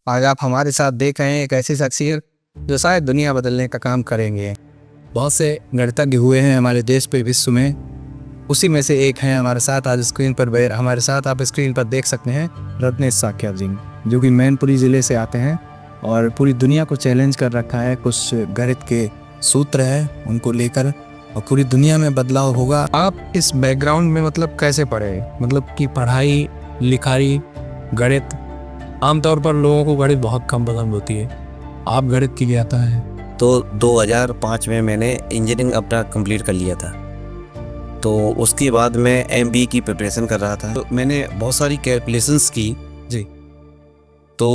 आज आप हमारे साथ देख रहे हैं एक ऐसी शख्सियत जो शायद दुनिया बदलने का काम करेंगे। बहुत से गणितज्ञ हुए हैं हमारे देश पे, विश्व में। उसी में से एक हैं हमारे साथ आज स्क्रीन पर हमारे साथ आप स्क्रीन पर देख सकते हैं रत्नेश साख्या जी, जो कि मैनपुरी ज़िले से आते हैं और पूरी दुनिया को चैलेंज कर रखा है। कुछ गणित के सूत्र हैं उनको लेकर और पूरी दुनिया में बदलाव होगा। आप इस बैकग्राउंड में मतलब कैसे पढ़े, मतलब कि पढ़ाई लिखाई गणित, आमतौर पर लोगों को गणित बहुत कम पसंद होती है, आप गणित की क्या आता है? तो 2005 में मैंने इंजीनियरिंग अपना कंप्लीट कर लिया था। तो उसके बाद मैं एमबीए की प्रिपरेशन कर रहा था। तो मैंने बहुत सारी कैलकुलेशंस की जी। तो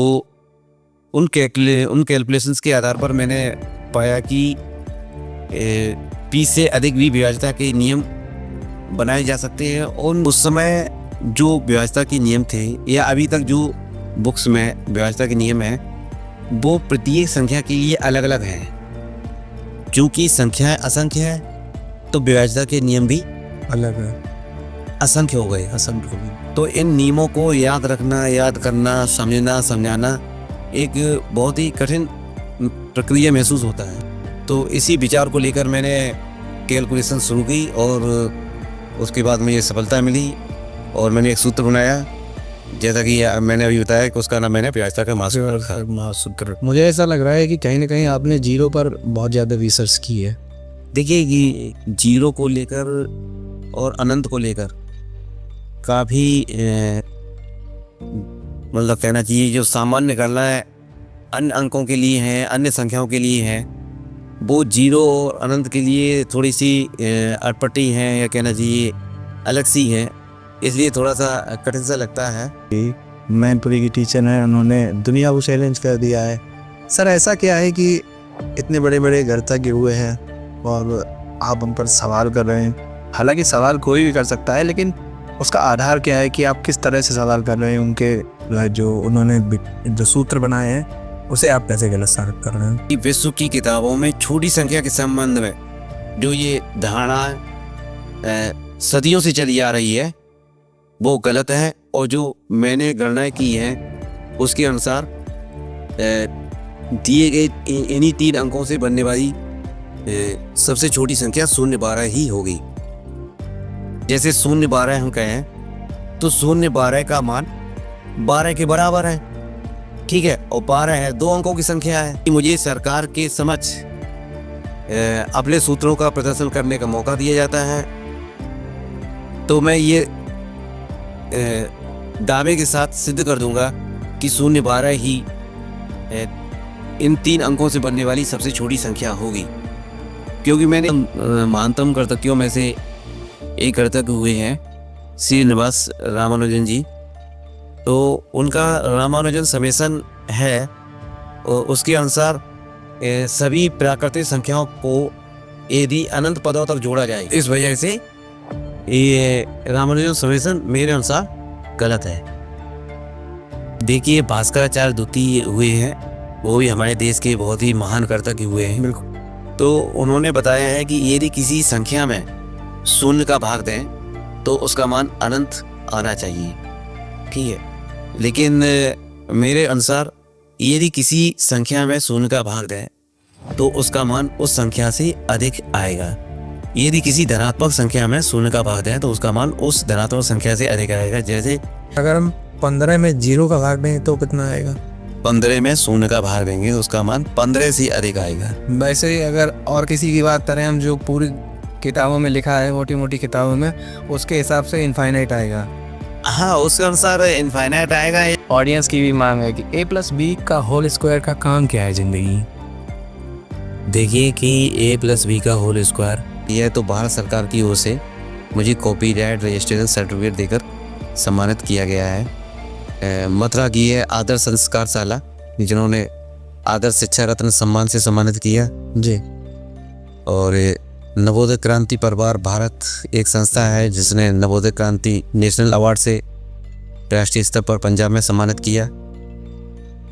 उन कैलकुलेशंस के आधार पर मैंने पाया कि 20 से अधिक भी विभाज्यता के नियम बनाए जा सकते हैं। और उस समय जो विभाज्यता के नियम थे या अभी तक जो बुक्स में विभाज्यता के नियम हैं वो प्रत्येक संख्या के लिए अलग अलग हैं। क्योंकि संख्याएं असंख्य है तो विभाज्यता के नियम भी अलग है, असंख्य हो गए। तो इन नियमों को याद रखना, याद करना, समझना, समझाना एक बहुत ही कठिन प्रक्रिया महसूस होता है। तो इसी विचार को लेकर मैंने कैलकुलेशन शुरू की और उसके बाद मुझे सफलता मिली और मैंने एक सूत्र बनाया, जैसा कि मैंने अभी बताया कि उसका नाम मैंने विभाज्यता का महासूत्र। मुझे ऐसा लग रहा है कि कहीं ना कहीं आपने जीरो पर बहुत ज़्यादा रिसर्च की है। देखिए ये जीरो को लेकर और अनंत को लेकर काफ़ी मतलब कहना चाहिए जो सामान्य गणना है अन्य अंकों के लिए है, अन्य संख्याओं के लिए है, वो जीरो और अनंत के लिए थोड़ी सी अटपटी है या कहना चाहिए अलग सी है, इसलिए थोड़ा सा कठिन सा लगता है। मैनपुरी की टीचर हैं, उन्होंने दुनिया को चैलेंज कर दिया है। सर ऐसा क्या है कि इतने बड़े बड़े गणितज्ञ हुए हैं और आप उन पर सवाल कर रहे हैं? हालांकि सवाल कोई भी कर सकता है, लेकिन उसका आधार क्या है कि आप किस तरह से सवाल कर रहे हैं? उनके जो उन्होंने जो सूत्र बनाए हैं उसे आप कैसे गलत साबित कर रहे हैं? विश्व की किताबों में छोटी संख्या के संबंध में जो ये धारणा सदियों से चली आ रही है वो गलत है। और जो मैंने गणना की है उसके अनुसार दिए गए इन्हीं 3 अंकों से बनने वाली सबसे छोटी संख्या 012 ही होगी। जैसे 012 हम कहें तो 012 का मान 12 के बराबर है, ठीक है, और 12 है 2 अंकों की संख्या है। मुझे सरकार के समक्ष अपने सूत्रों का प्रदर्शन करने का मौका दिया जाता है, तो मैं ये दावे के साथ सिद्ध कर दूंगा कि 012 ही इन 3 अंकों से बनने वाली सबसे छोटी संख्या होगी। क्योंकि मैंने महानतम गणितज्ञों में से एक गणितज्ञ हुए हैं श्रीनिवास रामानुजन जी, तो उनका रामानुजन समेशन है और उसके अनुसार सभी प्राकृतिक संख्याओं को यदि अनंत पदों तक जोड़ा जाए, इस वजह से ये रामानुजन समेशन मेरे अनुसार गलत है। देखिए भास्कराचार्य द्वितीय हुए हैं, वो भी हमारे देश के बहुत ही महान गणितज्ञ हुए हैं। बिल्कुल। तो उन्होंने बताया है कि यदि किसी संख्या में 0 का भाग दें तो उसका मान अनंत आना चाहिए, ठीक है। लेकिन मेरे अनुसार यदि किसी संख्या में 0 का भाग दें तो उसका मान उस संख्या से अधिक आएगा। यदि किसी धनात्मक संख्या में 0 का भाग दें तो उसका मान उस धनात्मक संख्या से अधिक आएगा। जैसे अगर हम 15 में 0 का भाग दें तो कितना आएगा? 15 में 0 का भाग देंगे तो उसका मान 15 से अधिक आएगा। वैसे ही अगर और किसी की बात करें हम, जो पूरी किताबों में लिखा है, मोटी मोटी किताबों में, उसके हिसाब से इनफाइनाइट आएगा। हाँ, उसके अनुसार इनफाइनाइट आएगा। ऑडियंस की भी मांग है कि a+b का होल स्क्वायर का काम क्या है जिंदगी? देखिए कि a+b का होल स्क्वायर यह तो भारत सरकार की ओर से मुझे कॉपीराइट रजिस्ट्रेशन सर्टिफिकेट देकर सम्मानित किया गया है। मथुरा की है आदर्श संस्कार शाला, जिन्होंने आदर्श शिक्षा रत्न सम्मान से सम्मानित किया जी। और नवोदय क्रांति परिवार भारत एक संस्था है जिसने नवोदय क्रांति नेशनल अवार्ड से राष्ट्रीय स्तर पर पंजाब में सम्मानित किया।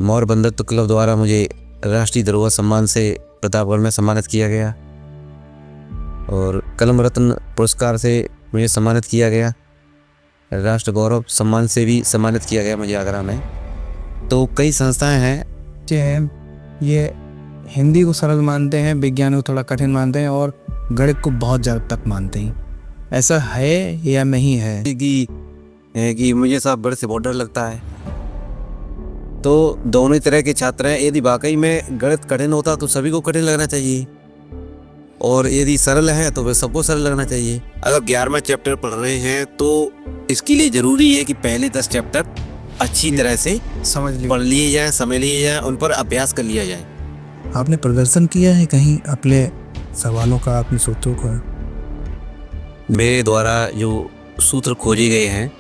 मौर्य बंधुत्व क्लब द्वारा मुझे राष्ट्रीय धरोहर सम्मान से प्रतापगढ़ में सम्मानित किया गया और कलम रत्न पुरस्कार से मुझे सम्मानित किया गया। राष्ट्र गौरव सम्मान से भी सम्मानित किया गया मुझे आगरा में। तो कई संस्थाएं हैं जो है ये हिंदी को सरल मानते हैं, विज्ञान को थोड़ा कठिन मानते हैं और गणित को बहुत ज़्यादा तक मानते हैं। ऐसा है या नहीं है? कि मुझे साहब बड़े से बहुत डर लगता है। तो दोनों ही तरह के छात्र हैं। यदि वाकई में गणित कठिन होता तो सभी को कठिन लगना चाहिए, और यदि सरल है तो वह सबको सरल लगना चाहिए। अगर 11वां चैप्टर पढ़ रहे हैं तो इसके लिए ज़रूरी है कि पहले 10 चैप्टर अच्छी तरह से समझ लिया, पढ़ लिए जाए, समझ लिए जाए, उन पर अभ्यास कर लिया जाए। आपने प्रदर्शन किया है कहीं अपने सवालों का, अपने सूत्रों का? मेरे द्वारा जो सूत्र खोजे गए हैं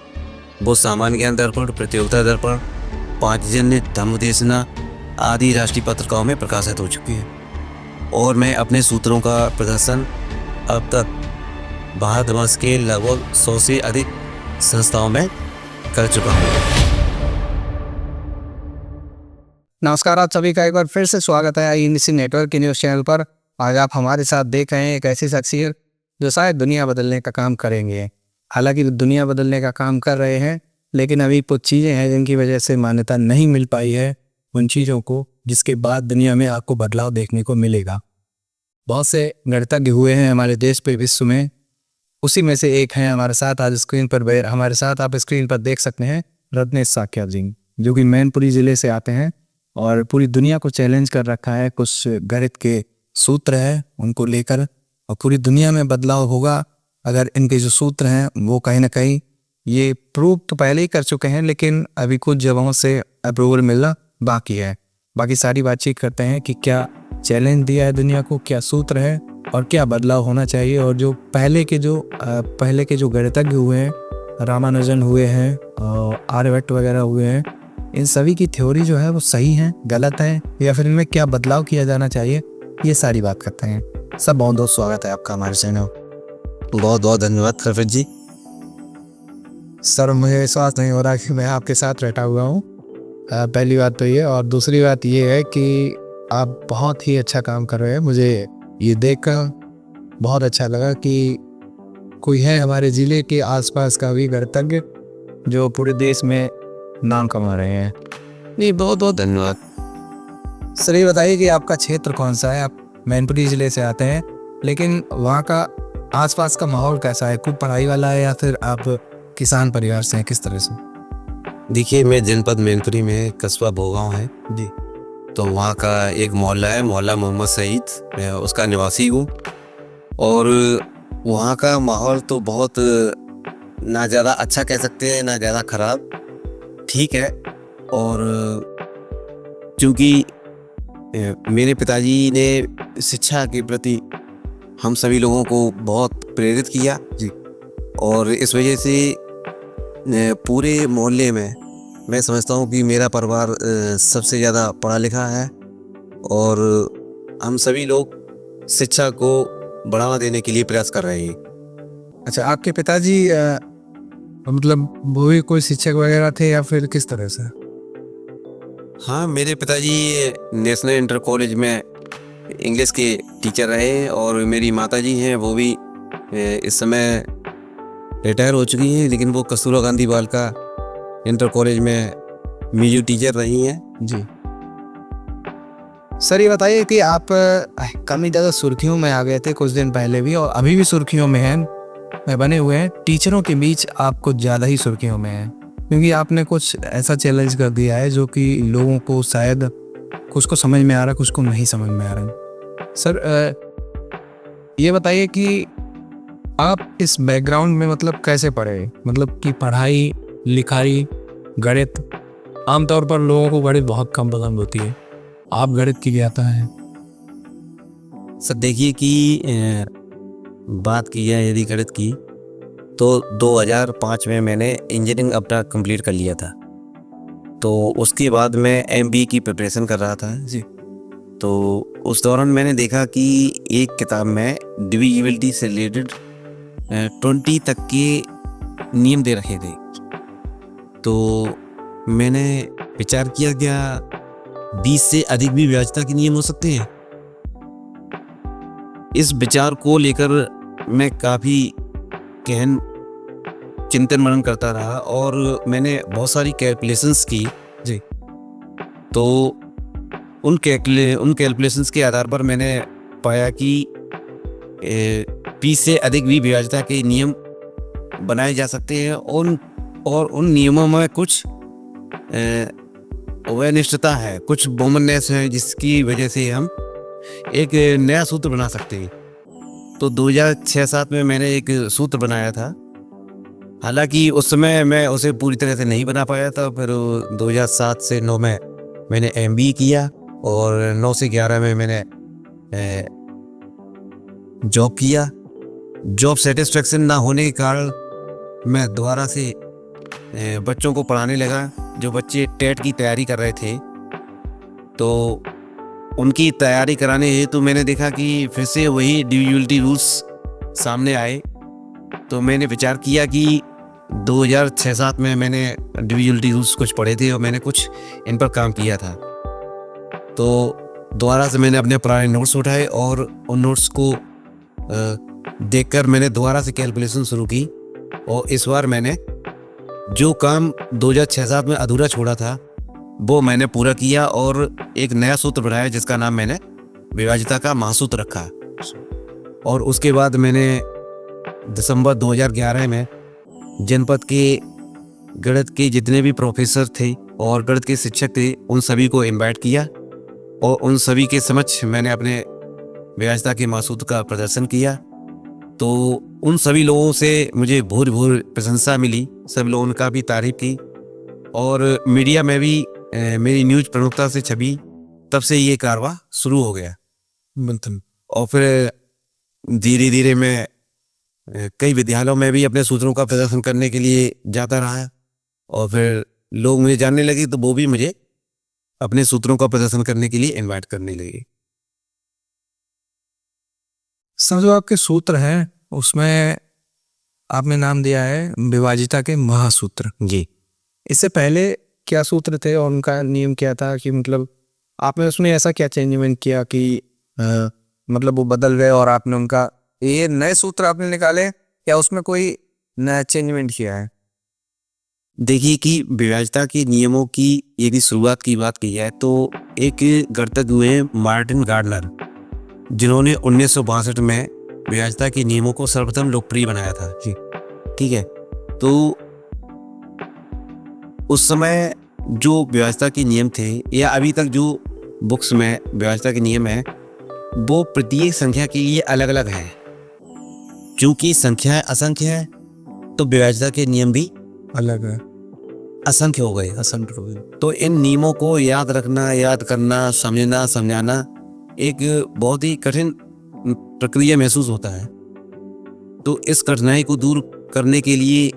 वो सामान्य ज्ञान दर्पण, प्रतियोगिता दर्पण, पांचजन्य, धम्मदेशना आदि राष्ट्रीय पत्रिकाओं में प्रकाशित हो चुके हैं, और मैं अपने सूत्रों का प्रदर्शन अब तक भारतवर्ष के लगभग 100 से अधिक संस्थाओं में कर चुका हूँ। नमस्कार, आप सभी का एक बार फिर से स्वागत है INC नेटवर्क के न्यूज़ चैनल पर। आज आप हमारे साथ देख रहे हैं एक ऐसी शख्सियत जो शायद दुनिया बदलने का काम करेंगे। हालांकि दुनिया बदलने का काम कर रहे हैं, लेकिन अभी कुछ चीज़ें हैं जिनकी वजह से मान्यता नहीं मिल पाई है उन चीज़ों को, जिसके बाद दुनिया में आपको बदलाव देखने को मिलेगा। बहुत से गणितज्ञ हुए हैं हमारे देश पे, विश्व में। उसी में से एक हैं हमारे साथ आज स्क्रीन पर हमारे साथ आप स्क्रीन पर देख सकते हैं रत्नेश साख्या जी, जो कि मैनपुरी ज़िले से आते हैं और पूरी दुनिया को चैलेंज कर रखा है। कुछ गणित के सूत्र हैं उनको लेकर, और पूरी दुनिया में बदलाव होगा अगर इनके जो सूत्र हैं वो कहीं ना कहीं, ये प्रूव तो पहले ही कर चुके हैं, लेकिन अभी कुछ जगहों से अप्रूवल मिलना बाकी है। बाकी सारी बातचीत करते हैं कि क्या चैलेंज दिया है दुनिया को, क्या सूत्र है और क्या बदलाव होना चाहिए। और जो पहले के जो गणितज्ञ हुए हैं, रामानुजन हुए हैं, आर्यभट्ट वगैरह हुए हैं, इन सभी की थ्योरी जो है वो सही है, गलत है, या फिर इनमें क्या बदलाव किया जाना चाहिए, ये सारी बात करते हैं। सब बहुत बहुत स्वागत है आपका हमारे चैनल। बहुत बहुत धन्यवाद खरफत जी। सर, मुझे विश्वास नहीं हो रहा कि मैं आपके साथ बैठा हुआ हूँ। पहली बात तो ये, और दूसरी बात ये है कि आप बहुत ही अच्छा काम कर रहे हैं। मुझे ये देखकर बहुत अच्छा लगा कि कोई है हमारे ज़िले के आसपास का भी गणितज्ञ जो पूरे देश में नाम कमा रहे हैं। नहीं, बहुत बहुत धन्यवाद। सर, ये बताइए कि आपका क्षेत्र कौन सा है? आप मैनपुरी ज़िले से आते हैं, लेकिन वहाँ का आसपास का माहौल कैसा है? खूब पढ़ाई वाला है या फिर आप किसान परिवार से हैं? किस तरह से? देखिए, मैं जनपद मैनपुरी में कस्बा भोगांव है जी। तो वहाँ का एक मोहल्ला है, मोहल्ला मोहम्मद सईद, मैं उसका निवासी हूँ। और वहाँ का माहौल तो बहुत ना ज़्यादा अच्छा कह सकते हैं, ना ज़्यादा ख़राब, ठीक है। और क्योंकि मेरे पिताजी ने शिक्षा के प्रति हम सभी लोगों को बहुत प्रेरित किया जी। और इस वजह से पूरे मोहल्ले में मैं समझता हूँ कि मेरा परिवार सबसे ज़्यादा पढ़ा लिखा है, और हम सभी लोग शिक्षा को बढ़ावा देने के लिए प्रयास कर रहे हैं। अच्छा, आपके पिताजी मतलब वो भी कोई शिक्षक वगैरह थे या फिर किस तरह से? हाँ, मेरे पिताजी नेशनल इंटर कॉलेज में इंग्लिश के टीचर रहे, और मेरी माताजी हैं वो भी इस समय रिटायर हो चुकी हैं, लेकिन वो कस्तूरबा गांधी बालिका इंटर कॉलेज में म्यूजिक टीचर रही हैं। जी। सर, ये बताइए कि आप कम ही ज़्यादा सुर्खियों में आ गए थे कुछ दिन पहले भी, और अभी भी सुर्खियों में हैं, बने हुए हैं। टीचरों के बीच आप कुछ ज़्यादा ही सुर्खियों में हैं, क्योंकि आपने कुछ ऐसा चैलेंज कर दिया है जो कि लोगों को शायद कुछ को समझ में आ रहा, कुछ को नहीं समझ में आ रहा। सर, ये बताइए कि आप इस बैकग्राउंड में मतलब कैसे पढ़े? मतलब कि पढ़ाई लिखाई, गणित, आमतौर पर लोगों को गणित बहुत कम पसंद होती है, आप गणित की ज्ञाता हैं। सर देखिए कि बात की जाए यदि गणित की, तो 2005 में मैंने इंजीनियरिंग अपना कंप्लीट कर लिया था। तो उसके बाद मैं MBA की प्रिपरेशन कर रहा था जी। तो उस दौरान मैंने देखा कि एक किताब में डिविजिबिलिटी से रिलेटेड 20 तक के नियम दे रखे थे। तो मैंने विचार किया, क्या 20 से अधिक भी विभाज्यता के नियम हो सकते हैं? इस विचार को लेकर मैं काफ़ी गहन चिंतन मनन करता रहा, और मैंने बहुत सारी कैलकुलेशंस की जी। तो उन कैलकुलेशंस के आधार पर मैंने पाया कि 20 से अधिक भी विभाज्यता के नियम बनाए जा सकते हैं। और उन नियमों में कुछ वैनिष्ठता है, कुछ वोमननेस है, जिसकी वजह से हम एक नया सूत्र बना सकते हैं। तो 2006-07 में मैंने एक सूत्र बनाया था। हालांकि उस समय मैं उसे पूरी तरह से नहीं बना पाया था। फिर 2007 से 9 में मैंने MBA किया और 9 से 11 में मैंने जॉब किया। जॉब सेटिस्फेक्शन ना होने के कारण मैं दोबारा से बच्चों को पढ़ाने लगा। जो बच्चे टेट की तैयारी कर रहे थे, तो उनकी तैयारी कराने हेतु मैंने देखा कि फिर से वही डिविजिबिलिटी रूल्स सामने आए। तो मैंने विचार किया कि 2006-07 में मैंने डिविजिबिलिटी रूल्स कुछ पढ़े थे और मैंने कुछ इन पर काम किया था। तो दोबारा से मैंने अपने पुराने नोट्स उठाए और उन नोट्स को देखकर मैंने दोबारा से कैलकुलेशन शुरू की। और इस बार मैंने जो काम 2006-07 में अधूरा छोड़ा था वो मैंने पूरा किया और एक नया सूत्र बनाया जिसका नाम मैंने विभाज्यता का महासूत्र रखा। और उसके बाद मैंने दिसंबर 2011 में जनपद के गणित के जितने भी प्रोफेसर थे और गणित के शिक्षक थे, उन सभी को इनवाइट किया और उन सभी के समक्ष मैंने अपने विभाज्यता के महासूत्र का प्रदर्शन किया। तो उन सभी लोगों से मुझे भूरि प्रशंसा मिली, सब लोगों ने काफ़ी तारीफ की और मीडिया में भी मेरी न्यूज प्रमुखता से छपी। तब से ये कारवां शुरू हो गया। और फिर धीरे धीरे मैं कई विद्यालयों में भी अपने सूत्रों का प्रदर्शन करने के लिए जाता रहा और फिर लोग मुझे जानने लगे, तो वो भी मुझे अपने सूत्रों का प्रदर्शन करने के लिए इनवाइट करने लगे। सर, जो आपके सूत्र हैं उसमें आपने नाम दिया है विभाज्यता के महासूत्र जी। इससे पहले क्या सूत्र थे और उनका नियम क्या था? कि मतलब आपने उसमें ऐसा क्या चेंजमेंट किया कि मतलब वो बदल गए और आपने उनका ये नए सूत्र आपने निकाले या उसमें कोई नया चेंजमेंट किया है? देखिए कि विभाज्यता के नियमों की यदि शुरुआत की बात की जाए तो एक गणितज्ञ हुए मार्टिन गार्डनर, जिन्होंने 1962 में विभाज्यता के नियमों को सर्वप्रथम लोकप्रिय बनाया था। जी ठीक है। तो उस समय जो विभाज्यता के नियम थे या अभी तक जो बुक्स में विभाज्यता के नियम है, वो प्रत्येक संख्या के लिए अलग अलग है। क्योंकि संख्याएं असंख्य है तो विभाज्यता के नियम भी अलग है, असंख्य हो गए। तो इन नियमों को याद रखना, याद करना, समझना, समझाना एक बहुत ही कठिन प्रक्रिया महसूस होता है। तो इस कठिनाई को दूर करने के लिए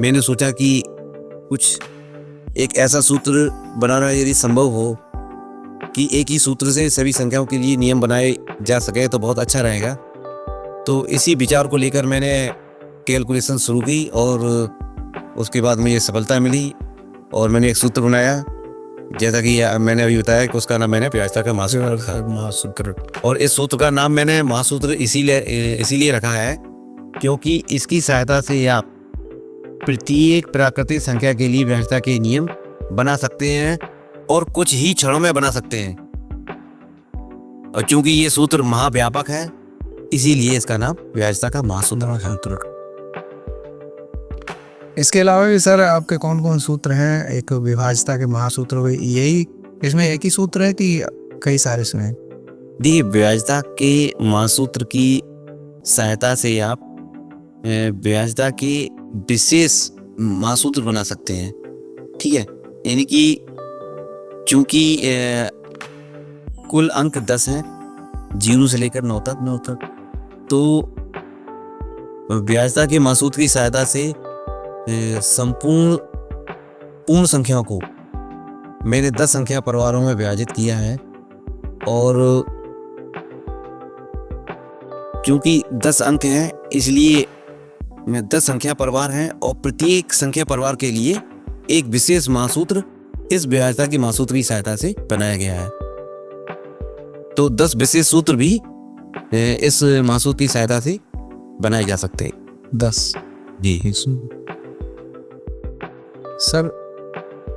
मैंने सोचा कि कुछ एक ऐसा सूत्र बनाना यदि संभव हो कि एक ही सूत्र से सभी संख्याओं के लिए नियम बनाए जा सके तो बहुत अच्छा रहेगा। तो इसी विचार को लेकर मैंने कैलकुलेशन शुरू की और उसके बाद मुझे सफलता मिली और मैंने एक सूत्र बनाया, जैसा कि मैंने अभी बताया कि उसका नाम मैंने विभाज्यता का महासूत्र। और इस सूत्र का नाम मैंने महासूत्र इसीलिए रखा है क्योंकि इसकी सहायता से आप प्रत्येक प्राकृतिक संख्या के लिए विभाज्यता के नियम बना सकते हैं और कुछ ही क्षणों में बना सकते हैं। और चूंकि ये सूत्र महाव्यापक है, इसीलिए इसका नाम विभाज्यता का महासूत्र। इसके अलावा भी सर आपके कौन कौन सूत्र हैं? एक विभाज्यता के महासूत्र, यही इसमें एक ही सूत्र है कि कई सारे इसमें? दी विभाज्यता के महासूत्र की सहायता से आप विभाज्यता के विशेष महासूत्र बना सकते हैं। ठीक है। यानी कि चूंकि कुल अंक 10 हैं, 0 से लेकर 9 तक, तो विभाज्यता के महासूत्र की सहायता से पूर्ण संख्याओं को मैंने 10 संख्या परिवारों में विभाजित किया है। और क्योंकि 10 अंक हैं इसलिए 10 संख्या परिवार हैं और प्रत्येक संख्या परिवार के लिए एक विशेष महासूत्र इस विभाज्यता के महासूत्र की सहायता से बनाया गया है। तो 10 विशेष सूत्र भी इस महासूत्र की सहायता से बनाए जा सकते हैं। 10 जी। सर,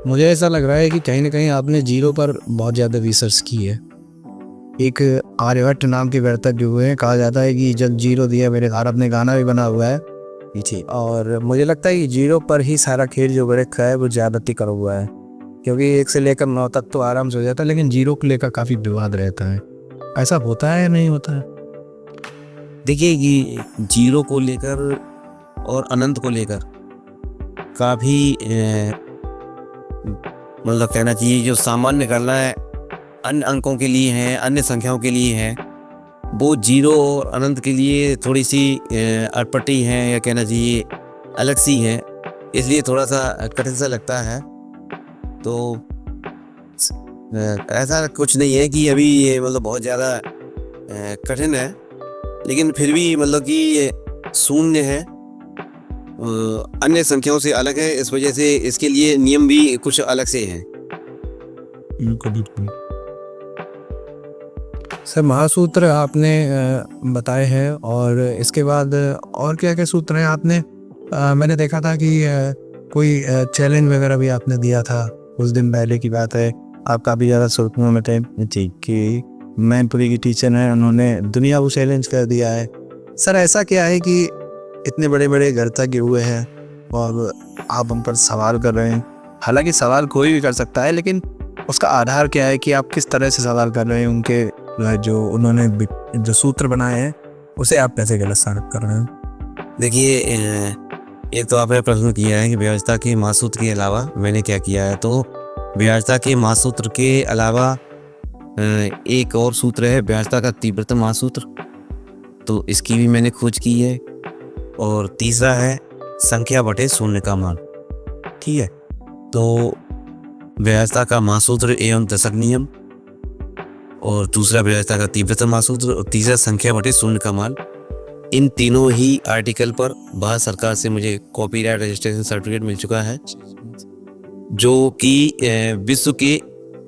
मुझे ऐसा लग रहा है कि कहीं ना कहीं आपने जीरो पर बहुत ज़्यादा रिसर्च की है। एक आर्यभट्ट नाम के गणितज्ञ हुए हैं, कहा जाता है कि जब जीरो दिया मेरे भारत में गाना भी बना हुआ है जी और मुझे लगता है कि जीरो पर ही सारा खेल जो गणित का है वो ज़्यादा टिका हुआ है, क्योंकि 1 से लेकर 9 तक तो आराम से हो जाता है, लेकिन जीरो को लेकर काफ़ी विवाद रहता है। ऐसा होता है या नहीं होता है? देखिए, ये जीरो को लेकर और अनंत को लेकर काफ़ी मतलब कहना चाहिए जो सामान्य गणना है अन्य अंकों के लिए है, अन्य संख्याओं के लिए है, वो जीरो और अनंत के लिए थोड़ी सी अटपटी है या कहना चाहिए अलग सी है, इसलिए थोड़ा सा कठिन सा लगता है। तो ऐसा कुछ नहीं है कि अभी ये मतलब बहुत ज़्यादा कठिन है, लेकिन फिर भी मतलब कि ये शून्य है, अन्य संख्याओं से अलग है, इस वजह से इसके लिए नियम भी कुछ अलग से हैं। सर, महासूत्र आपने बताए हैं और इसके बाद और क्या क्या सूत्र हैं आपने? मैंने देखा था कि कोई चैलेंज वगैरह भी आपने दिया था, कुछ दिन पहले की बात है। आप काफ़ी ज़्यादा सुर्खियों में थे जी कि मैनपुरी की टीचर हैं, उन्होंने दुनिया को चैलेंज कर दिया है। सर, ऐसा क्या है कि इतने बड़े बड़े गणितज्ञ हुए हैं और आप उन पर सवाल कर रहे हैं? हालांकि सवाल कोई भी कर सकता है, लेकिन उसका आधार क्या है कि आप किस तरह से सवाल कर रहे हैं? उनके जो उन्होंने जो सूत्र बनाए हैं उसे आप कैसे गलत साबित कर रहे हैं? देखिए, एक तो आपने प्रश्न किया है कि व्यवस्था के महासूत्र के अलावा मैंने क्या किया है। तो व्यवस्था के महासूत्र के अलावा एक और सूत्र है व्यवस्था का तीव्रतम महासूत्र, तो इसकी भी मैंने खोज की है। और तीसरा है संख्या बटे शून्य का मान। ठीक है, तो व्यवस्था का महासूत्र एवं दशक नियम, और दूसरा व्यवस्था का तीव्रतम महासूत्र, और तीसरा संख्या बटे शून्य का मान। इन तीनों ही आर्टिकल पर भारत सरकार से मुझे कॉपीराइट रजिस्ट्रेशन सर्टिफिकेट मिल चुका है, जो कि विश्व के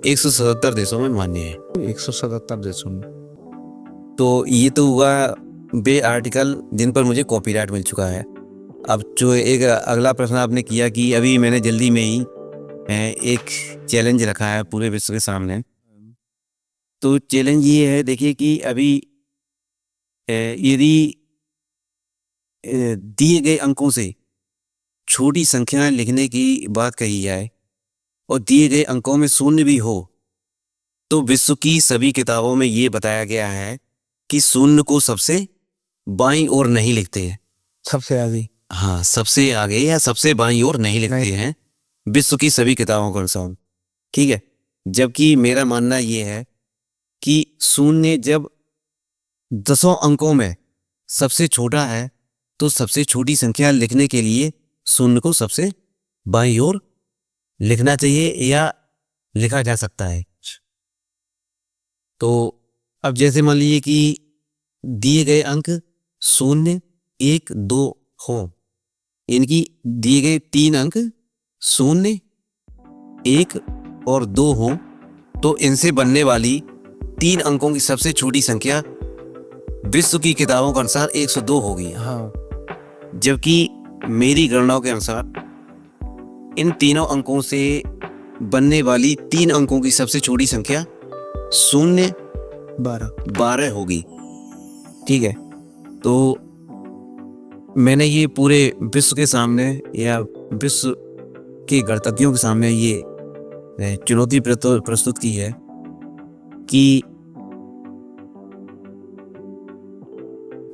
177 देशों में मान्य है। 177 देशों में? तो ये तो हुआ वे आर्टिकल जिन पर मुझे कॉपीराइट मिल चुका है। अब जो एक अगला प्रश्न आपने किया कि अभी मैंने जल्दी में ही एक चैलेंज रखा है पूरे विश्व के सामने। तो चैलेंज ये है, देखिए कि अभी यदि दिए गए अंकों से छोटी संख्याएं लिखने की बात कही जाए और दिए गए अंकों में शून्य भी हो, तो विश्व की सभी किताबों में ये बताया गया है कि शून्य को सबसे बाईं ओर नहीं लिखते हैं। सबसे आगे? हाँ, सबसे आगे या सबसे बाईं ओर नहीं लिखते हैं विश्व की सभी किताबों के अनुसार। ठीक है, जबकि मेरा मानना ये है कि शून्य जब 10 अंकों में सबसे छोटा है, तो सबसे छोटी संख्या लिखने के लिए शून्य को सबसे बाईं ओर लिखना चाहिए या लिखा जा सकता है। तो अब जैसे मान लीजिए कि दिए गए अंक 0, 1, 2 हो, इनकी दिए गए 3 अंक 0, 1 और 2 हो, तो इनसे बनने वाली 3 अंकों की सबसे छोटी संख्या विश्व की किताबों के अनुसार 102 होगी। हाँ। जबकि मेरी गणनाओं के अनुसार इन तीनों अंकों से बनने वाली 3 अंकों की सबसे छोटी संख्या 0, 12 होगी। ठीक है, तो मैंने ये पूरे विश्व के सामने या विश्व के गणितज्ञों के सामने ये चुनौती प्रस्तुत की है कि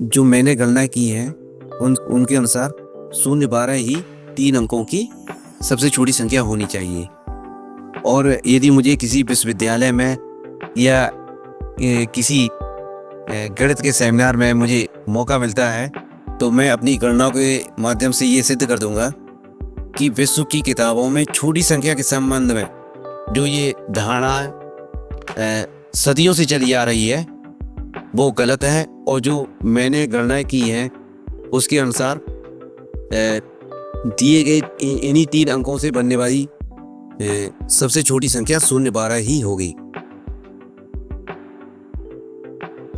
जो मैंने गणना की है उनके अनुसार 0, 12 ही 3 अंकों की सबसे छोटी संख्या होनी चाहिए। और यदि मुझे किसी विश्वविद्यालय में या किसी गणित के सेमिनार में मुझे मौका मिलता है, तो मैं अपनी गणनाओं के माध्यम से ये सिद्ध कर दूंगा कि विश्व की किताबों में छोटी संख्या के संबंध में जो ये धारणा सदियों से चली आ रही है वो गलत है, और जो मैंने गणना की है उसके अनुसार दिए गए इन्हीं 3 अंकों से बनने वाली सबसे छोटी संख्या 0, 12 ही होगी।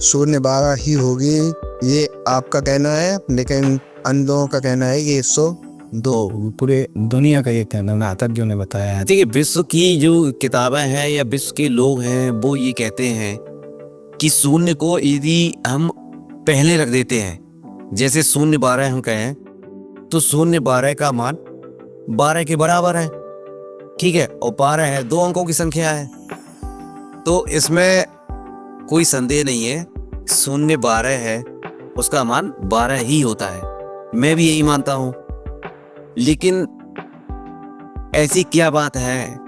0, 12 ही होगी, ये आपका कहना है, लेकिन अन्य लोगों का कहना है कि 102 दो पूरे दुनिया का ये कहना नातज्ञों ने बताया है। देखिए, विश्व की जो किताबें हैं या विश्व के लोग हैं वो ये कहते हैं कि शून्य को यदि हम पहले रख देते हैं, जैसे 0 12 हम कहें तो 0 12 का मान 12 के बराबर है, ठीक है, और 12 है 2 अंकों की संख्या है, तो इसमें कोई संदेह नहीं है 0 12 है उसका मान 12 ही होता है। मैं भी यही मानता हूं। लेकिन ऐसी क्या बात है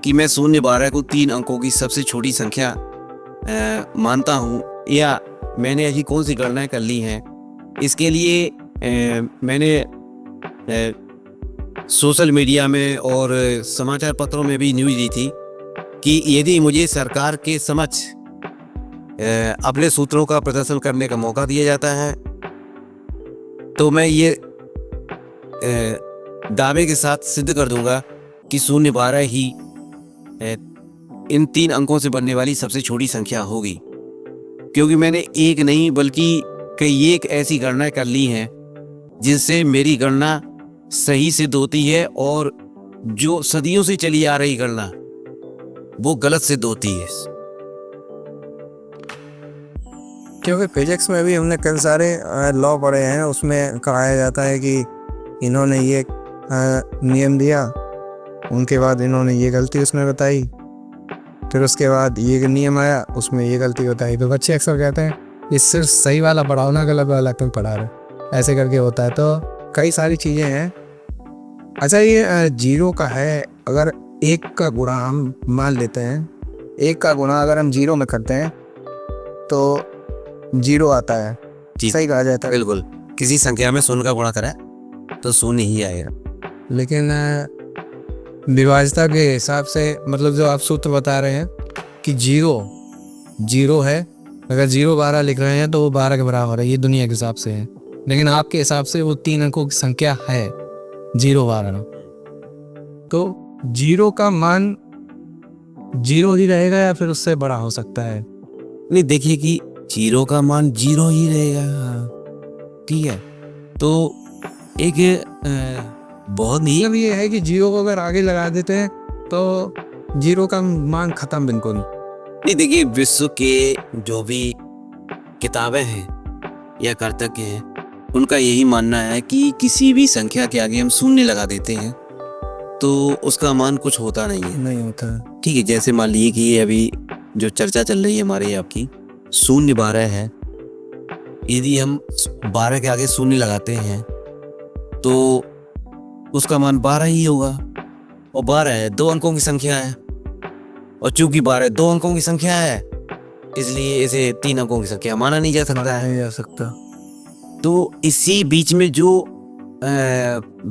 कि मैं 0 12 को 3 अंकों की सबसे छोटी संख्या मानता हूं, या मैंने ऐसी कौन सी गणनाएं कर ली हैं? इसके लिए मैंने सोशल मीडिया में और समाचार पत्रों में भी न्यूज़ दी थी कि यदि मुझे सरकार के समक्ष अपने सूत्रों का प्रदर्शन करने का मौका दिया जाता है तो मैं ये दावे के साथ सिद्ध कर दूंगा कि 0 12 ही इन 3 अंकों से बनने वाली सबसे छोटी संख्या होगी, क्योंकि मैंने एक नहीं बल्कि कई एक ऐसी गणना कर ली हैं जिनसे मेरी गणना सही सिद्ध होती है और जो सदियों से चली आ रही गणना वो गलत सिद्ध होती है। क्योंकि फिजिक्स में भी हमने कई सारे लॉ पढ़े हैं, उसमें कहा जाता है कि इन्होंने ये नियम दिया, उनके बाद इन्होंने ये गलती उसमें बताई, फिर उसके बाद ये नियम आया उसमें ये गलती बताई, तो बच्चे अक्सर कहते हैं ये सिर्फ सही वाला पढ़ाओ ना गलत वाला क्यों पढ़ा रहे, ऐसे करके होता है। तो कई सारी चीज़ें हैं। अच्छा, ये 0 का है, अगर 1 का गुणा हम मान लेते हैं, 1 का गुणा अगर हम 0 में करते हैं तो 0 आता है, सही कहा जाता है। बिल्कुल, किसी संख्या में 0 का गुणा करें तो 0 ही आएगा। लेकिन विभाज्यता के हिसाब से, मतलब जो आप सूत्र बता रहे हैं कि 0 है, अगर 0 12 लिख रहे हैं तो वो 12 के बराबर है, ये दुनिया के हिसाब से है। लेकिन आपके हिसाब से वो 3 अंकों की संख्या है 0 12, तो 0 का मान 0 ही रहेगा या फिर उससे बड़ा हो सकता है? नहीं, देखिए कि 0 का मान 0 ही रहेगा, ठीक है। तो एक बहुत ही अब ये है कि 0 को अगर आगे लगा देते हैं तो 0 का मान खत्म बिल्कुल। नहीं, देखिए विश्व के जो भी किताबें हैं या कर्तज्ञ हैं उनका यही मानना है कि किसी भी संख्या के आगे हम 0 लगा देते हैं तो उसका मान कुछ होता नहीं होता, ठीक है। जैसे मान लीजिए कि अभी जो चर्चा चल रही है हमारे आपकी 0 12 है, यदि हम 12 के आगे 0 लगाते हैं तो उसका मान 12 ही होगा, और 12 है 2 अंकों की संख्या है, और चूंकि 12 2 अंकों की संख्या है इसलिए इसे 3 अंकों की संख्या माना नहीं जा सकता। तो इसी बीच में जो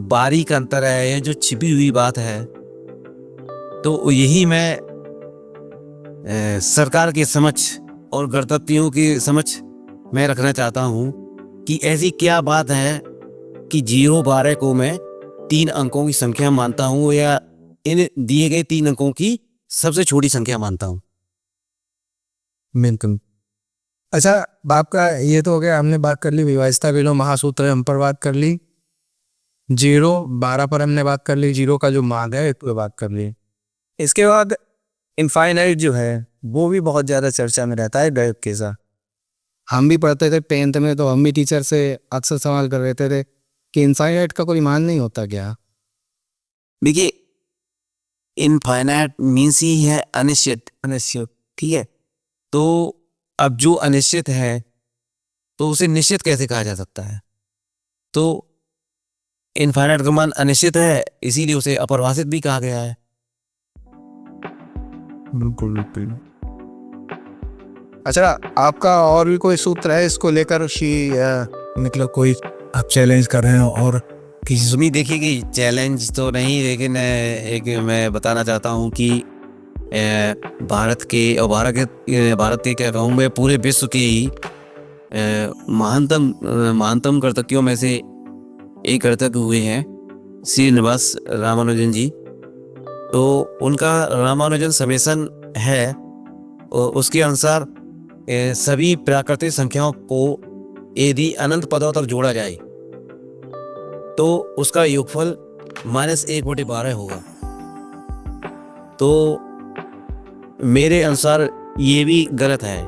बारीक अंतर है या जो छिपी हुई बात है, तो यही मैं सरकार के समक्ष और गणतज्ञों के समक्ष मैं रखना चाहता हूँ कि ऐसी क्या बात है कि 0 12 को मैं 3 अंकों की संख्या मानता हूँ या इन दिए गए 3 अंकों की सबसे छोटी संख्या मानता हूँ। बिल्कुल। अच्छा, आपका ये तो हो गया, हमने बात कर ली विभाज्यता के लो महासूत्र हम पर बात कर ली, 0 12 पर हमने बात कर ली, 0 का जो मान है इस पर बात कर ली। इसके बाद इनफाइनाइट जो है वो भी बहुत ज़्यादा चर्चा में रहता है गणित के साथ। हम भी पढ़ते थे 10th में, तो हम भी टीचर से अक्सर सवाल कर रहे थे कि इनफाइनाइट का कोई मान नहीं होता क्या? देखिए, इनफाइनाइट मीन्स ही है अनिश्चित, ठीक है। तो अब जो अनिश्चित है तो उसे निश्चित कैसे कहा जा सकता है? तो इनफाइनाइट का मान अनिश्चित है, इसीलिए उसे अपरिभाषित भी कहा गया है। बिल्कुल। अच्छा, आपका और भी कोई सूत्र है इसको लेकर मतलब कोई आप चैलेंज कर रहे हो? और किसी भी देखिए कि चैलेंज तो नहीं, लेकिन एक मैं बताना चाहता हूँ कि भारत के क्या कहूँ मैं, पूरे विश्व के ही महानतम कर्तज्ञों में से एक कर्तज्ञ हुए हैं श्रीनिवास रामानुजन जी। तो उनका रामानुजन समेशन है और उसके अनुसार सभी प्राकृतिक संख्याओं को यदि अनंत पदों तक जोड़ा जाए तो उसका योगफल -1/12 होगा। तो मेरे अनुसार ये भी गलत है,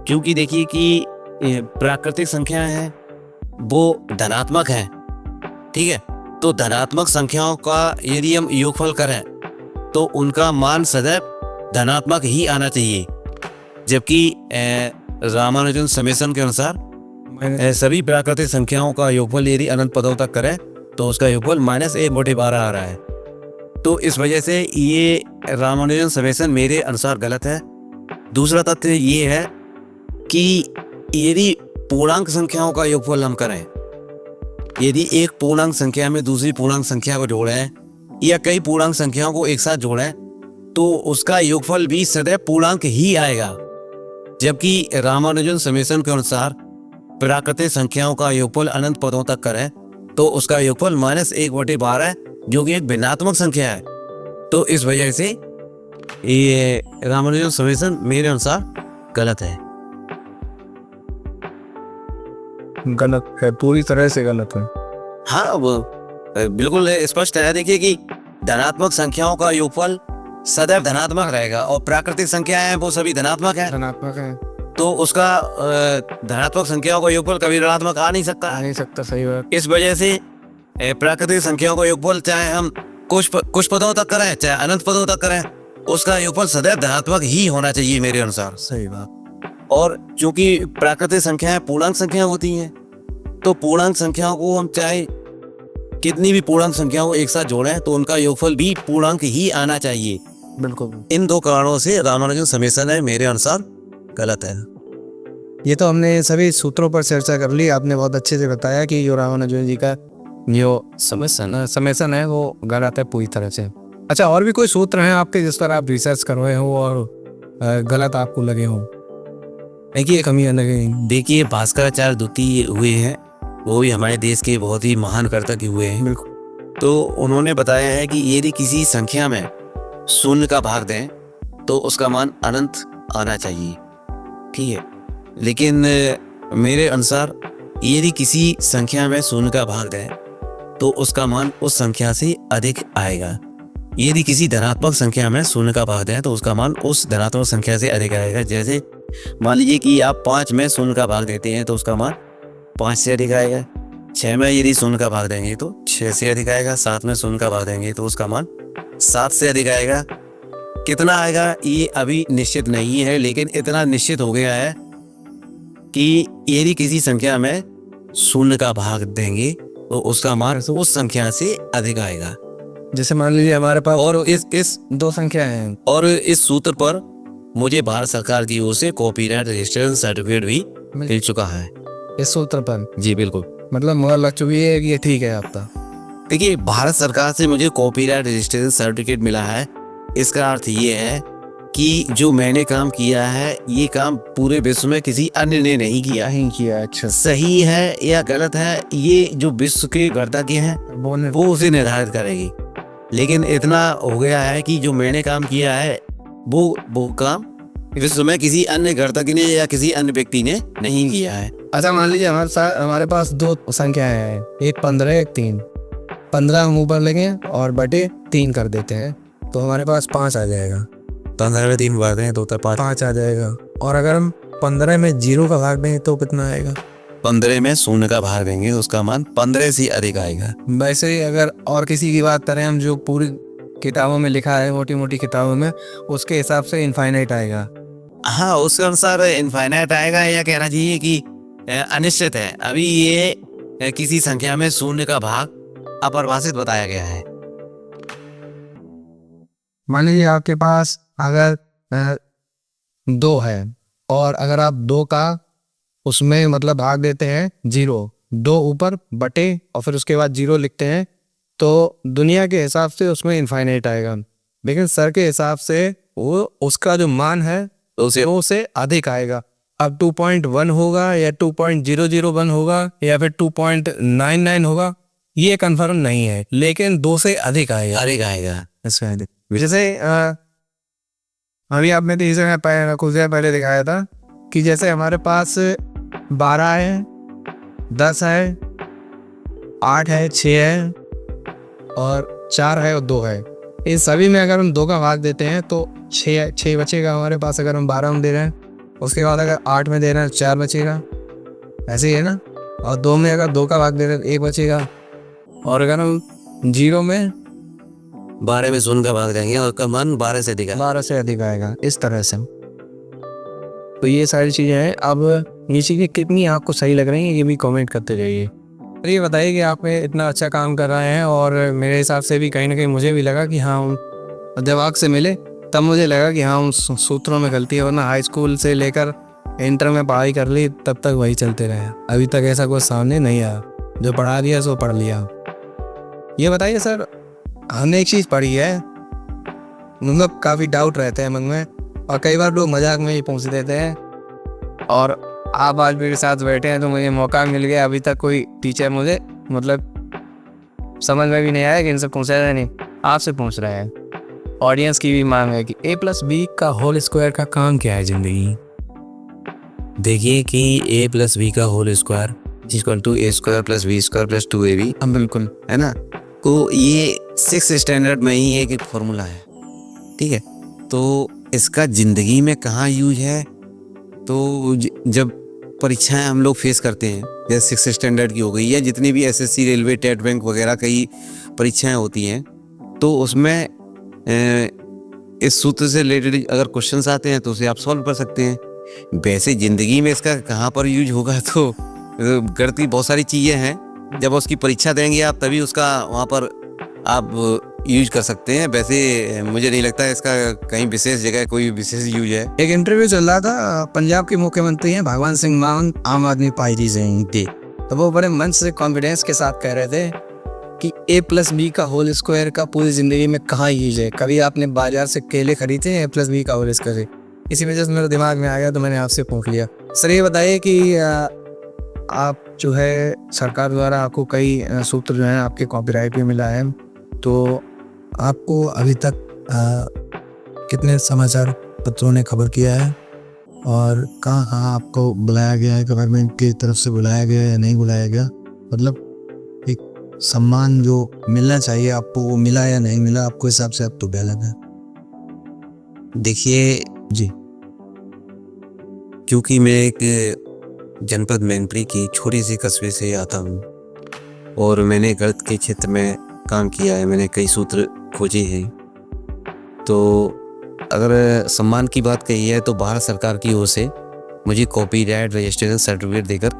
क्योंकि देखिए कि प्राकृतिक संख्याएं हैं वो धनात्मक है, ठीक है। तो धनात्मक संख्याओं का यदि हम योगफल करें तो उनका मान सदैव धनात्मक ही आना चाहिए, जबकि रामानुजन समेसन के अनुसार सभी प्राकृतिक संख्याओं का योगफल यदि अनंत पदों तक करें तो उसका योगफल -1/12 आ रहा है। तो इस वजह से ये रामानुजन समेसन मेरे अनुसार गलत है। दूसरा तथ्य ये है कि यदि पूर्णांक संख्याओं का योगफल हम करें, यदि एक पूर्णांक संख्या में दूसरी पूर्णांक संख्या को जोड़ें या कई पूर्णांक संख्याओं को एक साथ जोड़ें तो उसका योगफल भी सदैव पूर्णांक ही आएगा, जबकि रामानुजन समेसन के अनुसार प्राकृतिक संख्याओं का योगफल अनंत पदों तक करें तो उसका योगफल -1/12 जो कि एक भिन्नात्मक संख्या है। तो इस वजह से ये रामानुजन समेसन मेरे अनुसार गलत है। गलत है, पूरी तरह से गलत है। हाँ, वो बिल्कुल स्पष्ट है। देखिए कि धनात्मक संख्याओं का योगफल सदैव धनात्मक रहेगा और प्राकृतिक संख्याएं हैं वो सभी धनात्मक है, धनात्मक है, तो उसका धनात्मक संख्याओं का योगफल कभी ऋणात्मक आ नहीं सकता। सही बात। इस वजह से प्राकृतिक संख्याओं का योगफल चाहे हम कुछ पदों तक करें चाहे अनंत पदों तक करें, उसका योगफल सदैव धनात्मक ही होना चाहिए मेरे अनुसार। सही बात। और चूंकि प्राकृतिक संख्याएं पूर्णांक संख्या होती हैं, तो पूर्णांक संख्याओं को हम चाहे कितनी भी पूर्णांक संख्याओं को एक साथ जोड़ें तो उनका योगफल भी पूर्णांक ही आना चाहिए। बिल्कुल। इन दो कारणों से रामानुजन समेसन है मेरे अनुसार गलत है। ये तो हमने सभी सूत्रों पर चर्चा कर ली। आपने बहुत अच्छे से बताया कि जो रामानुजन जी का जो समेसन है वो गलत है पूरी तरह से। अच्छा, और भी कोई सूत्र हैं आपके जिस पर आप रिसर्च कर रहे हो और गलत आपको लगे हो? देखिए कमी लगे, देखिए भास्कराचार्य द्वितीय हुए हैं, वो भी हमारे देश के बहुत ही महान कर्ता हुए हैं। बिल्कुल। तो उन्होंने बताया है कि यदि किसी संख्या में शून्य का भाग दें तो उसका मान अनंत आना चाहिए, ठीक है। लेकिन मेरे अनुसार यदि किसी संख्या में शून्य का भाग दें तो उसका मान उस संख्या से अधिक आएगा। यदि किसी धनात्मक संख्या में शून्य का भाग दें तो उसका मान उस धनात्मक संख्या से अधिक आएगा। जैसे मान लीजिए कि आप 5 में शून्य का भाग देते हैं तो उसका मान 5 से अधिक आएगा। 6 में यदि शून्य का भाग देंगे तो 6 से अधिक आएगा। 7 में शून्य का भाग देंगे तो उसका मान 7 से अधिक आएगा। कितना आएगा ये अभी निश्चित नहीं है, लेकिन इतना निश्चित हो गया है कि यदि किसी संख्या में शून्य का भाग देंगे तो उसका मान उस संख्या से अधिक आएगा। जैसे मान लीजिए हमारे पास और इस दो संख्या हैं और इस सूत्र पर मुझे भारत सरकार की ओर से कॉपीराइट रजिस्ट्रेशन सर्टिफिकेट भी मिल चुका है इस सूत्र पर। जी बिल्कुल। मतलब मुझे लग चुकी है कि ये ठीक है आपका। देखिए भारत सरकार से मुझे कॉपीराइट रजिस्ट्रेशन सर्टिफिकेट मिला है, इसका अर्थ ये है कि जो मैंने काम किया है ये काम पूरे विश्व में किसी अन्य ने नहीं किया। अच्छा, सही है या गलत है ये जो विश्व के कर्ता हैं वो उसे निर्धारित करेगी। लेकिन इतना हो गया है कि जो मैंने काम किया है वो काम विश्व में किसी अन्य कर्ता ने या किसी अन्य व्यक्ति ने नहीं किया है। अच्छा, मान लीजिए हमारे पास दो संख्याएं हैं, एक 15 एक 3। 15 हम ऊपर लेंगे और बटे 3 कर देते हैं तो हमारे पास 5 आ जाएगा। 15 में 3 बार दें तो 5 आ जाएगा। और अगर हम 15 में 0 का भाग दें तो कितना आएगा? 15 में शून्य का भाग देंगे उसका मान 15 से अधिक आएगा। वैसे ही अगर और किसी की बात करें हम, जो पूरी किताबों में लिखा है, मोटी मोटी किताबों में, उसके हिसाब से इनफाइनाइट आएगा। हाँ, उसके अनुसार इनफाइनाइट आएगा या कहना चाहिए कि अनिश्चित है। अभी ये किसी संख्या में शून्य का भाग अपरिभाषित बताया गया है। मान लीजिए आपके पास अगर 2 है और अगर आप 2 का उसमें मतलब भाग देते हैं 0, 2 ऊपर बटे और फिर उसके बाद 0 लिखते हैं तो दुनिया के हिसाब से उसमें इनफाइनाइट आएगा, लेकिन सर के हिसाब से वो उसका जो मान है तो उसे अधिक आएगा। अब 2.1 होगा या 2.001 होगा या फिर 2.99 होगा, ये कंफर्म नहीं है, लेकिन 2 से अधिक आएगा। जैसे अभी आपने कुछ देर पहले दिखाया था कि जैसे हमारे पास 12 है, 10 है 8 है, 6 है और 4 है और 2 है। इन सभी में अगर हम 2 का भाग देते हैं तो 6 बचेगा हमारे पास। अगर हम 12 में दे रहे हैं, उसके बाद अगर 8 में दे रहे हैं 4 बचेगा, ऐसे ही है ना। और 2 में अगर 2 का भाग दे रहे हैं 1 बचेगा। और अगर हम 0 में 12 में शून्य का भाग देंगे और का मान 12 से अधिक है। 12 से अधिक आएगा, इस तरह से। तो ये सारी चीज़ें हैं। अब ये चीज़ें कितनी आपको सही लग रही हैं, ये भी कमेंट करते रहिए। और ये बताइए कि आप इतना अच्छा काम कर रहे हैं, और मेरे हिसाब से भी कहीं ना कहीं मुझे भी लगा कि हाँ, जब आपसे मिले तब मुझे लगा कि हाँ, उन सूत्रों में गलती है। वरना हाई स्कूल से लेकर इंटर में पढ़ाई कर ली, तब तक वही चलते रहे। अभी तक ऐसा कुछ सामने नहीं आया। जो पढ़ा दिया सो पढ़ लिया। ये बताइए सर, हमने एक चीज़ पढ़ी है, मतलब काफ़ी डाउट रहते हैं मन में, और कई बार लोग मजाक में ही पूछ देते हैं। और आप आज मेरे साथ बैठे हैं तो मुझे मौका मिल गया। अभी तक कोई टीचर मुझे मतलब समझ में भी नहीं आया कि इनसे पूछा जाए, नहीं आपसे पूछ रहे हैं। ऑडियंस की भी मांग है कि a+b का होल स्क्वायर का काम क्या है ज़िंदगी। देखिए कि a+b का whole square equal to a² + b² + 2ab। हम बिल्कुल, है ना। तो ये 6th स्टैंडर्ड में ही एक फॉर्मूला है, ठीक है। तो इसका ज़िंदगी में कहाँ यूज है, तो जब परीक्षाएं हम लोग फेस करते हैं, जैसे 6th स्टैंडर्ड की हो गई या जितनी भी एसएससी, रेलवे, टेट बैंक वगैरह कई परीक्षाएं होती हैं, तो उसमें इस सूत्र से रिलेटेड अगर क्वेश्चंस आते हैं तो उसे आप सॉल्व कर सकते हैं। वैसे ज़िंदगी में इसका कहाँ पर यूज होगा, तो गणित की बहुत सारी चीज़ें हैं। जब उसकी परीक्षा देंगे आप, तभी उसका वहाँ पर आप यूज कर सकते हैं। वैसे मुझे नहीं लगता है इसका कहीं विशेष जगह कोई विशेष यूज है। एक इंटरव्यू चल रहा था, पंजाब के मुख्यमंत्री हैं भगवंत सिंह मान, आम आदमी पार्टी से हैं, तो वो बड़े मन से कॉन्फिडेंस के साथ कह रहे थे कि a+b का होल स्क्वायर का पूरी ज़िंदगी में कहाँ यूज है। कभी आपने बाजार से केले खरीदे हैं a+b का होल स्क्वायर? इसी वजह से मेरे दिमाग में आ गया, तो मैंने आपसे पूछ लिया। सर ये बताइए कि आप जो है सरकार द्वारा आपको कई सूत्र जो हैं आपके कॉपीराइट में मिला है, तो आपको अभी तक कितने समाचार पत्रों ने खबर किया है, और कहाँ कहाँ आपको बुलाया गया है, गवर्नमेंट की तरफ से बुलाया गया या नहीं बुलाया गया? मतलब एक सम्मान जो मिलना चाहिए आपको, वो मिला या नहीं मिला आपको हिसाब से? अब तो बैलन है। देखिए जी, क्योंकि मैं एक जनपद मैनपुरी की छोटी सी कस्बे से आता हूँ, और मैंने गणित के क्षेत्र में काम किया है, मैंने कई सूत्र खोजे हैं। तो अगर सम्मान की बात कही है, तो भारत सरकार की ओर से मुझे कॉपीराइट रजिस्ट्रेशन सर्टिफिकेट देकर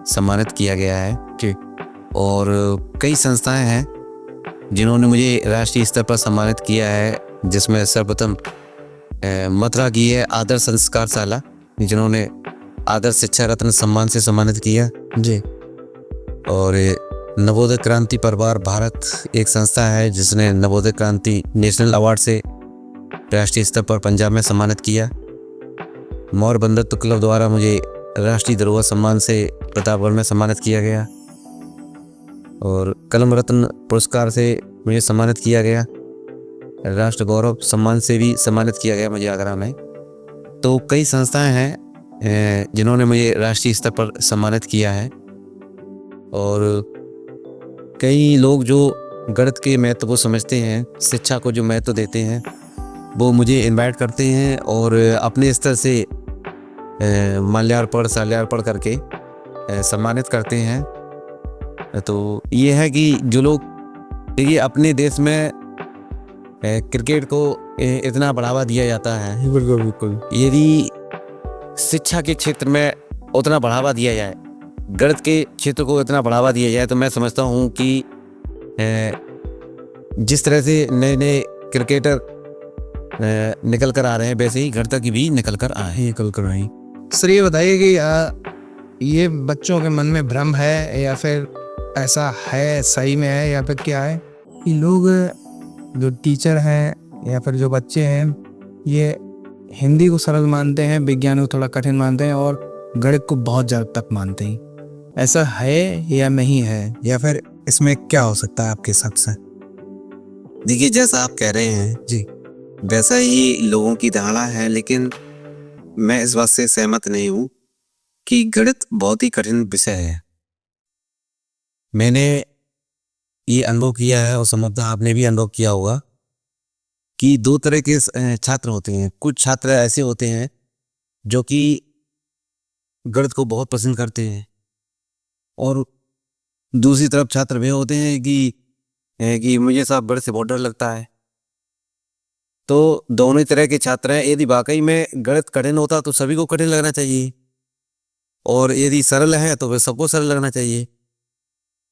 सम्मानित किया गया है। जी, और कई संस्थाएं हैं जिन्होंने मुझे राष्ट्रीय स्तर पर सम्मानित किया है, जिसमें सर्वप्रथम मथुरा की है आदर्श संस्कार शाला, जिन्होंने आदर्श शिक्षा रत्न सम्मान से सम्मानित किया। जी, और नवोदय क्रांति परिवार भारत एक संस्था है जिसने नवोदय क्रांति नेशनल अवार्ड से राष्ट्रीय स्तर पर पंजाब में सम्मानित किया। मौर्य बंधुत्व क्लब द्वारा मुझे राष्ट्रीय धरोहर सम्मान से प्रतापगढ़ में सम्मानित किया गया, और कलम रत्न पुरस्कार से मुझे सम्मानित किया गया। राष्ट्र गौरव सम्मान से भी सम्मानित किया गया मुझे आगरा में। तो कई संस्थाएं हैं जिन्होंने मुझे राष्ट्रीय स्तर पर सम्मानित किया है। और कई लोग जो गणित के महत्व को समझते हैं, शिक्षा को जो महत्व देते हैं, वो मुझे इनवाइट करते हैं और अपने स्तर से माल्यार्पण शाल्यार्पण करके सम्मानित करते हैं। तो ये है कि जो लोग, देखिए अपने देश में क्रिकेट को इतना बढ़ावा दिया जाता है, बिल्कुल बिल्कुल, यदि शिक्षा के क्षेत्र में उतना बढ़ावा दिया जाए, गणित के क्षेत्र को इतना बढ़ावा दिया जाए, तो मैं समझता हूँ कि जिस तरह से नए नए क्रिकेटर निकल कर आ रहे हैं, वैसे ही गणित की भी निकल कर आए। सर ये बताइए कि ये बच्चों के मन में भ्रम है या फिर ऐसा है, सही में है, या फिर क्या है कि लोग जो टीचर हैं या फिर जो बच्चे हैं, ये हिंदी को सरल मानते हैं, विज्ञान को थोड़ा कठिन मानते हैं, और गणित को बहुत ज़्यादा तक मानते हैं? ऐसा है या नहीं है, या फिर इसमें क्या हो सकता है आपके हिसाब से? देखिए जैसा आप कह रहे हैं जी, वैसा ही लोगों की धारणा है, लेकिन मैं इस बात से सहमत नहीं हूँ कि गणित बहुत ही कठिन विषय है। मैंने ये अनुभव किया है और संभवतः आपने भी अनुभव किया होगा कि दो तरह के छात्र होते हैं। कुछ छात्र ऐसे होते हैं जो कि गणित को बहुत पसंद करते हैं और दूसरी तरफ छात्र वे होते हैं कि मुझे साहब गणित से बहुत डर लगता है। तो दोनों ही तरह के छात्र हैं। यदि वाकई में गणित कठिन होता तो सभी को कठिन लगना चाहिए और यदि सरल है तो वह सबको सरल लगना चाहिए।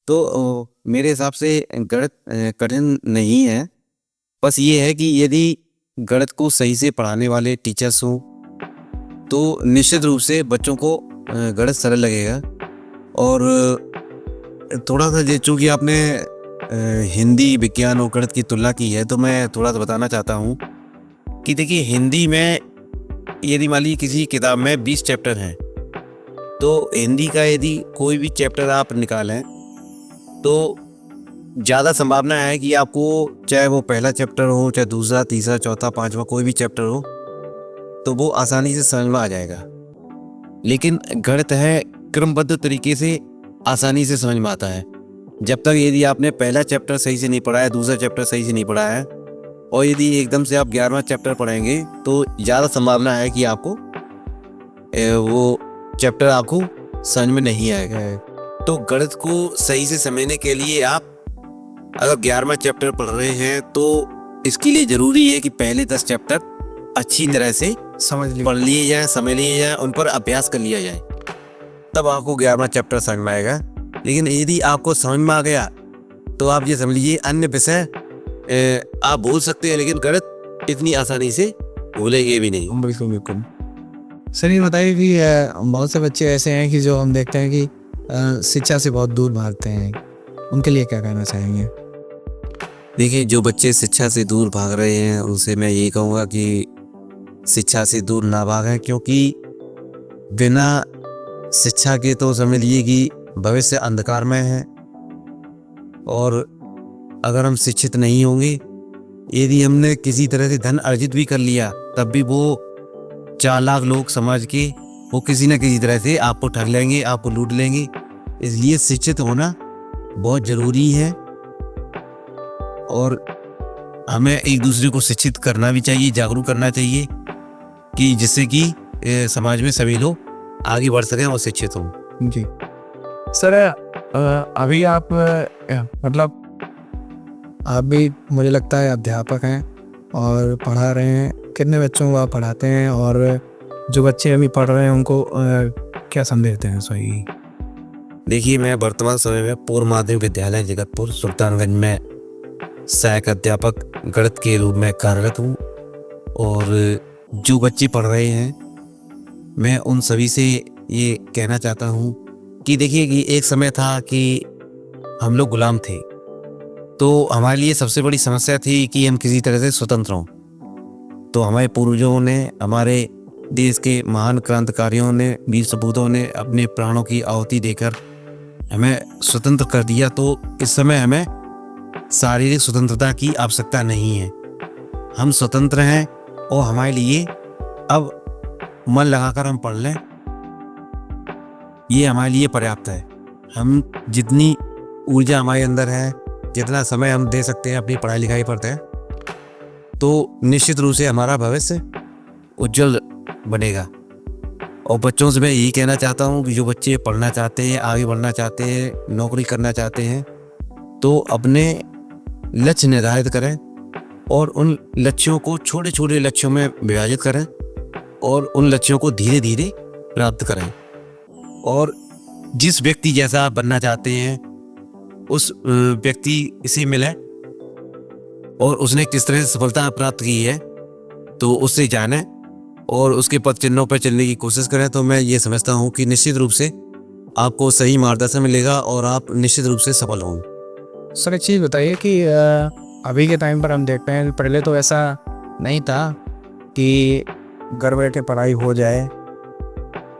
तो मेरे हिसाब से गणित कठिन नहीं है, बस ये है कि यदि गणित को सही से पढ़ाने वाले टीचर्स हों तो निश्चित रूप से बच्चों को गणित सरल लगेगा। और थोड़ा सा चूँकि आपने हिंदी विज्ञान और गणित की तुलना की है तो मैं थोड़ा सा बताना चाहता हूँ कि देखिए हिंदी में यदि मान लीजिए किसी किताब में 20 चैप्टर हैं तो हिंदी का यदि कोई भी चैप्टर आप निकालें तो ज़्यादा संभावना है कि आपको चाहे वो पहला चैप्टर हो, चाहे दूसरा, तीसरा, चौथा, पांचवा कोई भी चैप्टर हो तो वो आसानी से समझ में आ जाएगा। लेकिन गणित है क्रमबद्ध तरीके से आसानी से समझ में आता है। जब तक यदि आपने पहला चैप्टर सही से नहीं पढ़ा है, दूसरा चैप्टर सही से नहीं पढ़ा है और यदि एकदम से आप 11वां चैप्टर पढ़ेंगे तो ज़्यादा संभावना है कि आपको वो चैप्टर आपको समझ में नहीं आएगा। तो गणित को सही से समझने के लिए आप अगर 11वां चैप्टर पढ़ रहे हैं तो इसके लिए ज़रूरी है कि पहले 10 चैप्टर अच्छी तरह से पढ़ लिए जाए, समझ लिए जाए, उन पर अभ्यास कर लिया जाए, तब आपको 11वां चैप्टर समझ में आएगा। लेकिन यदि आपको समझ में आ गया तो आप ये समझ लीजिए अन्य विषय आप भूल सकते हैं लेकिन गणित इतनी आसानी से भूलेंगे भी नहीं। बिल्कुल बिल्कुल। सर ये बताइए कि बहुत से बच्चे ऐसे हैं कि जो हम देखते हैं कि शिक्षा से बहुत दूर भागते हैं, उनके लिए क्या कहना चाहेंगे? देखिए जो बच्चे शिक्षा से दूर भाग रहे हैं उनसे मैं यही कहूँगा कि शिक्षा से दूर ना भागें, क्योंकि बिना शिक्षा के तो समझ लीजिए कि भविष्य अंधकारमय है। और अगर हम शिक्षित नहीं होंगे, यदि हमने किसी तरह से धन अर्जित भी कर लिया तब भी वो चालाक लोग समझ के वो किसी न किसी तरह से आपको ठग लेंगे, आपको लूट लेंगे। इसलिए शिक्षित होना बहुत ज़रूरी है और हमें एक दूसरे को शिक्षित करना भी चाहिए, जागरूक करना चाहिए कि जिससे कि समाज में सभी लोग आगे बढ़ सकें और शिक्षित हों। जी सर, अभी आप मतलब आप भी मुझे लगता है अध्यापक हैं और पढ़ा रहे हैं। कितने बच्चों को आप पढ़ाते हैं और जो बच्चे अभी पढ़ रहे हैं उनको क्या संदेश देते हैं सही? देखिए मैं वर्तमान समय में पूर्व माध्यमिक विद्यालय जगतपुर सुल्तानगंज में सहायक अध्यापक गणित के रूप में कार्यरत हूँ और जो बच्चे पढ़ रहे हैं मैं उन सभी से ये कहना चाहता हूँ कि देखिए कि एक समय था कि हम लोग गुलाम थे, तो हमारे लिए सबसे बड़ी समस्या थी कि हम किसी तरह से स्वतंत्र हों। तो हमारे पूर्वजों ने, हमारे देश के महान क्रांतिकारियों ने, वीर सपूतों ने अपने प्राणों की आहुति देकर हमें स्वतंत्र कर दिया। तो इस समय हमें शारीरिक स्वतंत्रता की आवश्यकता नहीं है, हम स्वतंत्र हैं और हमारे लिए अब मन लगाकर हम पढ़ लें, ये हमारे लिए पर्याप्त है। हम जितनी ऊर्जा हमारे अंदर है, जितना समय हम दे सकते हैं अपनी पढ़ाई लिखाई पर दें, तो निश्चित रूप से हमारा भविष्य उज्जवल बनेगा। और बच्चों से मैं यही कहना चाहता हूँ कि जो बच्चे पढ़ना चाहते हैं, आगे बढ़ना चाहते हैं, नौकरी करना चाहते हैं, तो अपने लक्ष्य निर्धारित करें और उन लक्ष्यों को छोटे छोटे लक्ष्यों में विभाजित करें और उन लक्ष्यों को धीरे धीरे प्राप्त करें। और जिस व्यक्ति जैसा आप बनना चाहते हैं उस व्यक्ति से मिलें और उसने किस तरह से सफलता प्राप्त की है तो उससे जानें और उसके पद चिन्हों पर चलने की कोशिश करें। तो मैं ये समझता हूँ कि निश्चित रूप से आपको सही मार्गदर्शन मिलेगा और आप निश्चित रूप से सफल होंगे। सर एक चीज़ बताइए कि अभी के टाइम पर हम देखते हैं, पहले तो ऐसा नहीं था कि घर बैठे पढ़ाई हो जाए,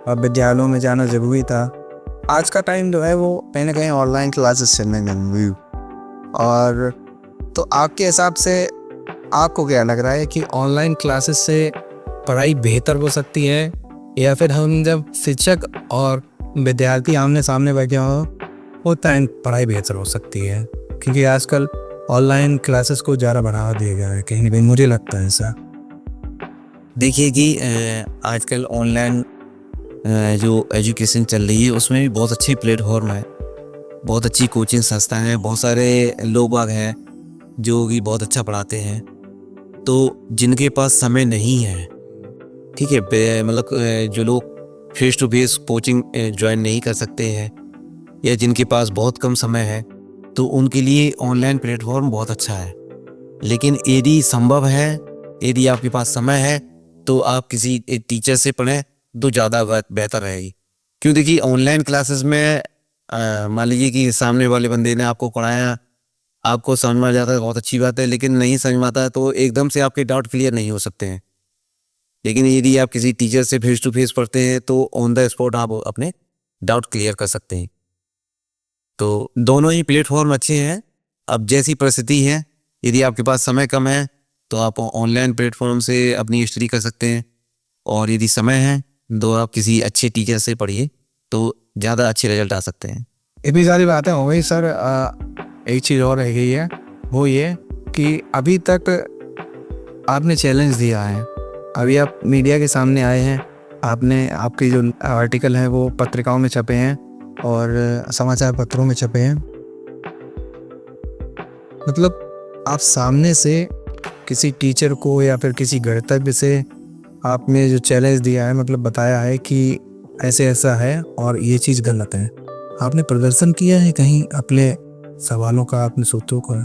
अब विद्यालयों में जाना ज़रूरी था। आज का टाइम जो है वो कहीं ना कहीं ऑनलाइन क्लासेस चलने लगी। और तो आपके हिसाब से आपको क्या लग रहा है कि ऑनलाइन क्लासेस से पढ़ाई बेहतर हो सकती है या फिर हम जब शिक्षक और विद्यार्थी आमने सामने बैठे हों वो टाइम पढ़ाई बेहतर हो सकती है? क्योंकि आजकल ऑनलाइन क्लासेस को ज़्यादा बढ़ावा दिया गया है, कहीं ना कहीं मुझे लगता है ऐसा। देखिए कि आजकल ऑनलाइन जो एजुकेशन चल रही है उसमें भी बहुत अच्छी प्लेटफॉर्म है, बहुत अच्छी कोचिंग संस्थाएं हैं, बहुत सारे लोग बाग हैं जो कि बहुत अच्छा पढ़ाते हैं। तो जिनके पास समय नहीं है, ठीक है, मतलब जो लोग face to face coaching join नहीं कर सकते हैं या जिनके पास बहुत कम समय है, तो उनके लिए ऑनलाइन प्लेटफॉर्म बहुत अच्छा है। लेकिन यदि संभव है, यदि आपके पास समय है, तो आप किसी टीचर से पढ़ें तो ज़्यादा बेहतर रहेगी। क्यों, देखिए ऑनलाइन क्लासेस में मान लीजिए कि सामने वाले बंदे ने आपको पढ़ाया, आपको समझ में आ जाता है, बहुत अच्छी बात है, लेकिन नहीं समझ में आता है तो एकदम से आपके डाउट क्लियर नहीं हो सकते हैं। लेकिन यदि आप किसी टीचर से फेस टू फेस पढ़ते हैं तो ऑन द स्पॉट आप अपने डाउट क्लियर कर सकते हैं। तो दोनों ही प्लेटफॉर्म अच्छे हैं। अब जैसी परिस्थिति है, यदि आपके पास समय कम है तो आप ऑनलाइन प्लेटफॉर्म से अपनी स्टडी कर सकते हैं, और यदि समय है तो आप किसी अच्छे टीचर से पढ़िए तो ज़्यादा अच्छे रिजल्ट आ सकते हैं। इतनी सारी बातें हो गई सर, एक चीज़ और रह गई है, वो ये कि अभी तक आपने चैलेंज दिया है, अभी आप मीडिया के सामने आए हैं, आपने आपके जो आर्टिकल हैं वो पत्रिकाओं में छपे हैं और समाचार पत्रों में छपे हैं। मतलब आप सामने से किसी टीचर को या फिर किसी गणतव्य से आपने जो चैलेंज दिया है, मतलब बताया है कि ऐसे ऐसा है और ये चीज़ गलत है, आपने प्रदर्शन किया है कहीं अपने सवालों का, अपने सूत्रों का?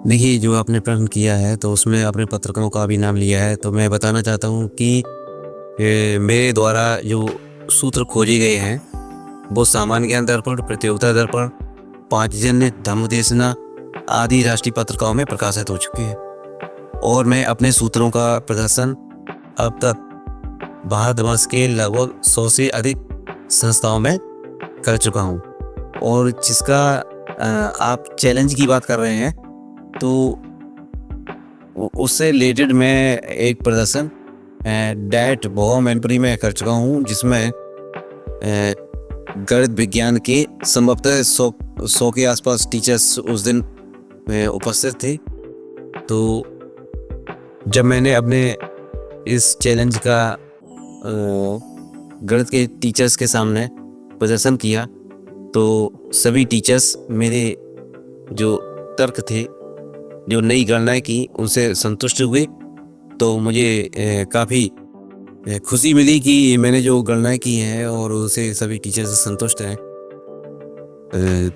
देखिए, जो आपने प्रश्न किया है तो उसमें आपने पत्रकारों का भी नाम लिया है, तो मैं बताना चाहता हूँ कि मेरे द्वारा जो सूत्र खोजे गए हैं वो सामान्य ज्ञान दर्पण, प्रतियोगिता दर्पण, पांचजन्य, धम्मदेशना आदि राष्ट्रीय पत्रिकाओं में प्रकाशित हो चुके हैं। और मैं अपने सूत्रों का प्रदर्शन अब तक भारतवर्ष के लगभग 100 से अधिक संस्थाओं में कर चुका हूँ। और जिसका आप चैलेंज की बात कर रहे हैं तो उससे रिलेटेड मैं एक प्रदर्शन डैट बहुमैनपुरी में कर चुका हूँ, जिसमें गणित विज्ञान के संभवतः 100 के आसपास टीचर्स उस दिन उपस्थित थे। तो जब मैंने अपने इस चैलेंज का गणित के टीचर्स के सामने प्रदर्शन किया तो सभी टीचर्स मेरे जो तर्क थे, जो नई गणनाएं की, उनसे संतुष्ट हुए। तो मुझे काफ़ी खुशी मिली कि मैंने जो गणनाएं की हैं और उनसे सभी टीचर्स संतुष्ट हैं।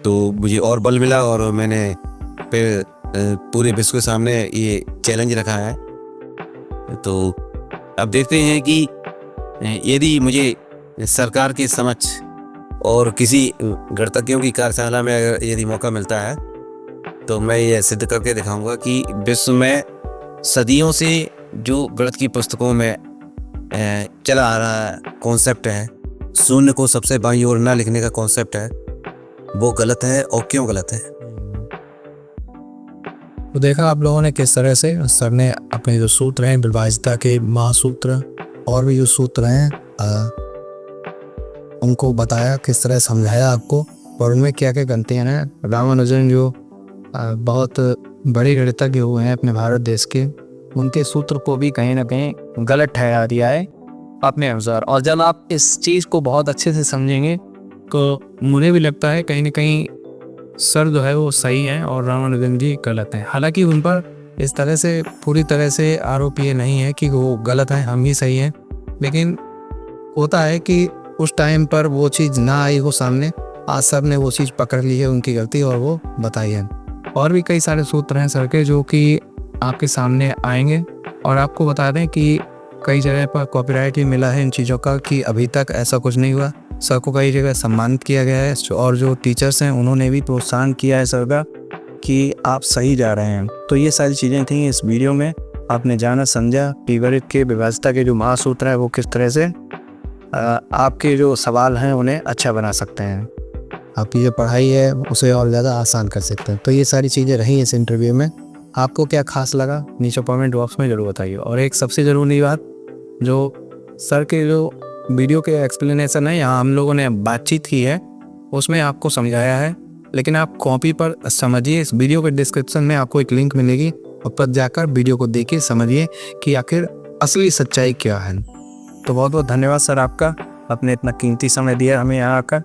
तो मुझे और बल मिला और मैंने फिर पूरे विश्व के सामने ये चैलेंज रखा है। तो अब देखते हैं कि यदि मुझे सरकार के समक्ष और किसी गणितज्ञों की कार्यशाला में अगर यदि मौका मिलता है तो मैं ये सिद्ध करके दिखाऊंगा कि विश्व में सदियों से जो गणित की पुस्तकों में चला आ रहा कॉन्सेप्ट है, शून्य को सबसे बाईं ओर ना लिखने का कॉन्सेप्ट है, वो गलत है। और क्यों गलत है? तो देखा आप लोगों ने किस तरह से सर ने अपने जो सूत्र हैं, विभाज्यता के महासूत्र और भी जो सूत्र हैं उनको बताया, किस तरह समझाया आपको, और उनमें क्या क्या गलतियां हैं। रामानुजन जो बहुत बड़े गणितज्ञ हुए हैं अपने भारत देश के, उनके सूत्र को भी कहीं ना कहीं गलत ठहरा दिया है अपने अनुसार। और जब आप इस चीज़ को बहुत अच्छे से समझेंगे तो मुझे भी लगता है कहीं ना कहीं सर जो है वो सही है और रामानुजन जी गलत हैं। हालांकि उन पर इस तरह से पूरी तरह से आरोप ये नहीं है कि वो गलत हैं, हम ही सही हैं, लेकिन होता है कि उस टाइम पर वो चीज़ ना आई हो सामने, आज सर ने वो चीज़ पकड़ ली है उनकी गलती और वो बताई है। और भी कई सारे सूत्र हैं सर के जो कि आपके सामने आएंगे, और आपको बता दें कि कई जगह पर कॉपीराइट भी मिला है इन चीज़ों का कि अभी तक ऐसा कुछ नहीं हुआ। सर को कई जगह सम्मानित किया गया है और जो टीचर्स हैं उन्होंने भी प्रोत्साहन किया है सर का कि आप सही जा रहे हैं। तो ये सारी चीज़ें थी इस वीडियो में, आपने जाना समझा कि गणित के विभाज्यता के जो महासूत्र है वो किस तरह से आपके जो सवाल हैं उन्हें अच्छा बना सकते हैं, आपकी जो पढ़ाई है उसे और ज़्यादा आसान कर सकते हैं। तो ये सारी चीज़ें रही इस इंटरव्यू में। आपको क्या खास लगा नीचे कमेंट बॉक्स में ज़रूर बताइए। और एक सबसे ज़रूरी बात, जो सर के जो वीडियो के एक्सप्लेनेशन है, यहाँ हम लोगों ने बातचीत की है, उसमें आपको समझाया है लेकिन आप कॉपी पर समझिए। इस वीडियो के डिस्क्रिप्शन में आपको एक लिंक मिलेगी, ऊपर जाकर वीडियो को देखिए, समझिए कि आखिर असली सच्चाई क्या है। तो बहुत बहुत धन्यवाद सर आपका, अपने इतना कीमती समय दिया हमें यहाँ आकर,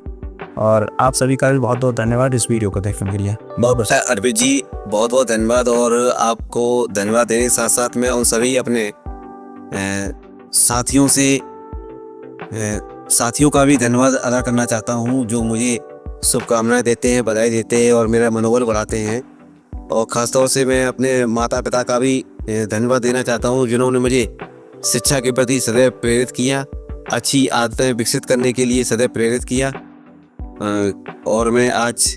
और आप सभी का भी बहुत बहुत धन्यवाद इस वीडियो को देखने के लिए। बहुत बहुत अर्पित जी, बहुत बहुत धन्यवाद। और आपको धन्यवाद देने के साथ साथ मैं उन सभी अपने साथियों का भी धन्यवाद अदा करना चाहता हूँ जो मुझे शुभकामनाएं देते हैं, बधाई देते हैं और मेरा मनोबल बढ़ाते हैं। और ख़ासतौर से मैं अपने माता पिता का भी धन्यवाद देना चाहता हूँ जिन्होंने मुझे शिक्षा के प्रति सदैव प्रेरित किया, अच्छी आदतें विकसित करने के लिए सदैव प्रेरित किया। और मैं आज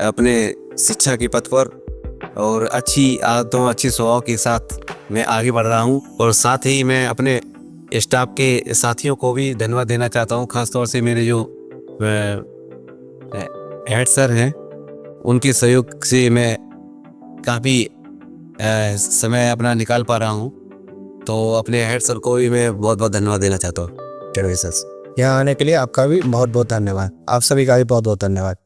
अपने शिक्षा के पथ पर और अच्छी आदतों, अच्छे स्वभाव के साथ मैं आगे बढ़ रहा हूँ। और साथ ही मैं अपने स्टाफ के साथियों को भी धन्यवाद देना चाहता हूँ, ख़ासतौर से मेरे जो हेड सर हैं, उनके सहयोग से मैं काफ़ी समय अपना निकाल पा रहा हूँ। तो अपने हेड सर को भी मैं बहुत बहुत धन्यवाद देना चाहता हूँ। यहाँ आने के लिए आपका भी बहुत बहुत धन्यवाद। आप सभी का भी बहुत बहुत धन्यवाद।